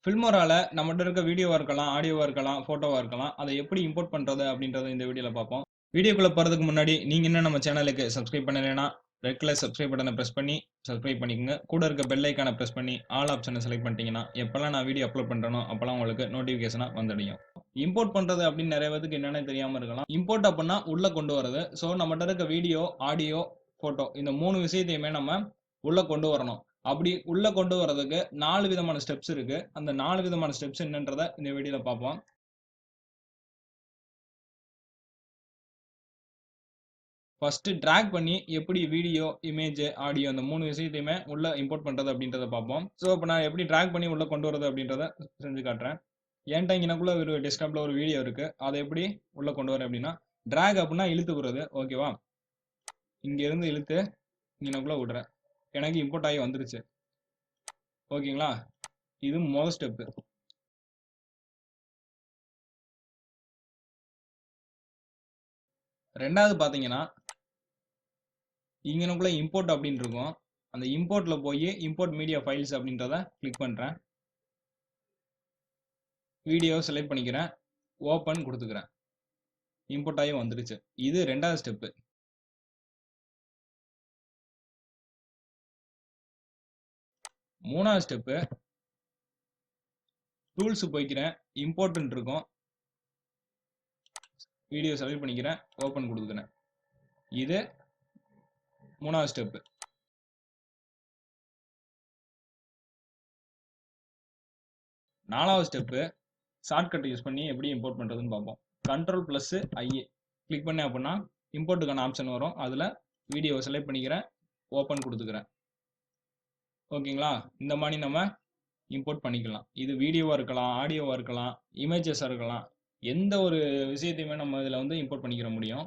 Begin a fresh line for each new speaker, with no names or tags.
Filmora-ல நம்மட்ட இருக்க வீடியோவா இருக்கலாம், ஆடியோவா இருக்கலாம், ஃபோட்டோவா இருக்கலாம். அத எப்படி இம்போர்ட் பண்றது அப்படின்றத இந்த வீடியோல பார்ப்போம். வீடியோக்குள்ள போறதுக்கு முன்னாடி நீங்க இன்னும் நம்ம சேனலுக்கு சப்ஸ்கிரைப் பண்ணலைன்னா, ரெட் கலர் சப்ஸ்கிரைப் பட்டன பிரஸ் பண்ணி சப்ஸ்கிரைப் பண்ணிக்கங்க. கூட இருக்க பெல் ஐகான பிரஸ் பண்ணி ஆல் ஆப்ஷன செலக்ட் பண்ணிட்டீங்கன்னா, எப்பலாம் நான் வீடியோ அப்லோட் பண்றேனோ அப்பலாம் உங்களுக்கு நோட்டிஃபிகேஷனா வந்துடும். இம்போர்ட் பண்றது அப்படின்னு நிறைய பேருக்கு என்னன்னே தெரியாம இருக்கலாம். இம்போர்ட் அப்படின்னா உள்ள கொண்டு வரது. சோ நம்மட்ட இருக்க வீடியோ, ஆடியோ, ஃபோட்டோ இந்த 3 விஷயத்தையுமே நம்ம உள்ள கொண்டு வரணும். அப்படி உள்ள கொண்டு வரதுக்கு 4 விதமான ஸ்டெப்ஸ் இருக்கு. அந்த 4 விதமான ஸ்டெப்ஸ் என்னன்றத இந்த வீடியோல பார்ப்போம். ஃபர்ஸ்ட் டிராக் பண்ணி எப்படி வீடியோ, இமேஜ், ஆடியோ இந்த 3 விஷயத்தையுமே உள்ள இம்போர்ட் பண்றது அப்படின்றத பார்ப்போம். சோ இப்போ நான் எப்படி டிராக் பண்ணி உள்ள கொண்டு வரது அப்படின்றத செஞ்சு காட்டுறேன். என்கிட்ட இங்கனக்குள்ள ஒரு டெஸ்க்டாப்ல ஒரு வீடியோ இருக்கு. அதை எப்படி உள்ள கொண்டு வரேன் அப்படின்னா, டிராக் அப்படின்னா இழுத்து விடுறது. ஓகேவா? இங்க இருந்து இழுத்து இங்கனக்குள்ள விடுறேன். எனக்கு இம்போர்ட் ஆகி வந்துருச்சு. ஓகேங்களா? இது முதல் ஸ்டெப். ரெண்டாவது பாத்தீங்கன்னா இங்கனக்குள்ள இம்போர்ட் அப்படின்னு இருக்கும். அந்த இம்போர்ட்ல போய் இம்போர்ட் மீடியா ஃபைல்ஸ் அப்படின்றத கிளிக் பண்றேன். வீடியோ செலக்ட் பண்ணிக்கிறேன். ஓபன் கொடுத்துக்கிறேன். இம்போர்ட் ஆகி வந்துருச்சு. இது ரெண்டாவது ஸ்டெப். மூணாவது ஸ்டெப் டூல்ஸ் போய்க்கிறேன். இம்போர்ட்னு இருக்கும். வீடியோ செலக்ட் பண்ணிக்கிறேன். ஓபன் கொடுத்துக்கிறேன். இது மூணாவது ஸ்டெப். நாலாவது ஸ்டெப் ஷார்ட்கட் யூஸ் பண்ணி எப்படி இம்போர்ட் பண்றதுன்னு பார்ப்போம். Ctrl+I கிளிக் பண்ணேன் அப்படின்னா இம்போர்ட்டுக்கான ஆப்ஷன் வரும். அதுல வீடியோ செலக்ட் பண்ணிக்கிறேன். ஓபன் கொடுத்துக்கிறேன். ஓகேங்களா? இந்த மாதிரி நம்ம இம்போர்ட் பண்ணிக்கலாம். இது வீடியோவா இருக்கலாம், ஆடியோவா இருக்கலாம், இமேஜஸா இருக்கலாம். எந்த ஒரு விஷயத்தையுமே நம்ம இதுல வந்து இம்போர்ட் பண்ணிக்கிற முடியும்.